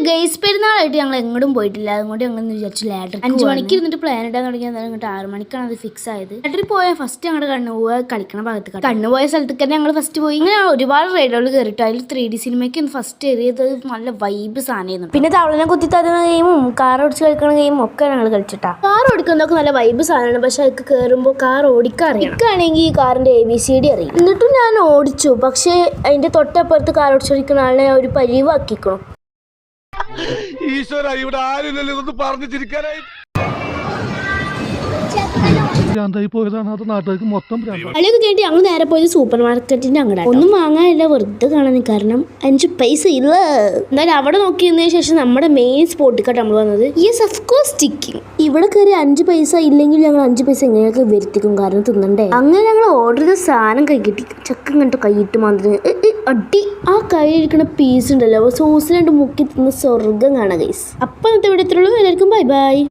Guys പെരുന്നാളായിട്ട് ഞങ്ങൾ എങ്ങോട്ടും പോയിട്ടില്ല. അതുകൊണ്ട് ഞങ്ങൾ വിചാരിച്ചു ലാഡർ 5 മണിക്ക് ഇരുന്നിട്ട് പ്ലാൻ ഇടാൻ തുടങ്ങിയാൽ എന്നിട്ട് 6 മണിക്കാണ് അത് ഫിക്സ് ആയത്. ലാഡറിൽ പോയാൽ ഫസ്റ്റ് ഞങ്ങളുടെ കണ്ണുപോയ കളിക്കണ ഭാഗത്ത് കണ്ണുപോയ സ്ഥലത്തേക്ക് തന്നെ ഞങ്ങൾ ഫസ്റ്റ് പോയി. ഇങ്ങനെ ഒരുപാട് റൈഡുകൾ കയറിയിട്ട് അതിൽ 3D സിനിമയ്ക്ക് ഫസ്റ്റ് ഏറിയത് നല്ല വൈബ് സാധനമായിരുന്നു. പിന്നെ തവളനെ കുത്തി തരുന്ന ഗെയിമും കാർ ഓടിച്ച് കളിക്കുന്ന ഗെയിമും ഒക്കെ ഞങ്ങൾ കളിച്ചിട്ടാ. കാർ ഓടിക്കുന്നതൊക്കെ നല്ല വൈബ് സാധനമാണ്. പക്ഷെ അതൊക്കെ കയറുമ്പോൾ കാർ ഓടിക്കാൻ അറിയാം. എനിക്കാണെങ്കിൽ ഈ കാറിന്റെ ABCD അറിയാം. എന്നിട്ടും ഞാൻ ഓടിച്ചു. പക്ഷെ അതിന്റെ തൊട്ടപ്പുറത്ത് കാർ ഓടിച്ചോടിക്കുന്ന ആളെ ഒരു പരിവാക്കിക്കണം. ഈശ്വര, ഇവിടെ ആരില്ലല്ലോ ഇതൊന്ന് പറഞ്ഞു ചിരിക്കാനായി. കളിയൊക്കെ കേട്ടി ഞങ്ങൾ നേരെ പോയത് സൂപ്പർ മാർക്കറ്റിന്റെ അങ്ങോട്ട്. ഒന്നും വാങ്ങാനില്ല, വെറുതെ കാണാൻ. കാരണം 5 പൈസ ഇല്ല. എന്നാലും അവിടെ നോക്കിയതിനു ശേഷം നമ്മുടെ മെയിൻ സ്പോട്ടിക്കാട്ട് നമ്മൾ വന്നത്. Yes, of course chicken. ഇവിടെ കയറി 5 പൈസ ഇല്ലെങ്കിൽ ഞങ്ങൾ 5 പൈസ എങ്ങനെയൊക്കെ വരുത്തിക്കും, കാരണം തിന്നണ്ടേ. അങ്ങനെ ഞങ്ങൾ ഓർഡർ ചെയ്ത സാധനം കൈ കിട്ടി. ചക്ക കണ്ടിട്ട് കൈയിട്ട് മാന്ത്രി അടി. ആ കയ്യിലിരിക്കുന്ന പീസ് ഉണ്ടല്ലോ, സോസിലാണ്ട് മുക്കി തിന്ന് സ്വർഗം കാണാം ഗൈസ്. അപ്പം ഇന്നത്തെ ഇവിടെ എത്തുള്ളൂ. എല്ലാവർക്കും ബൈ ബൈ.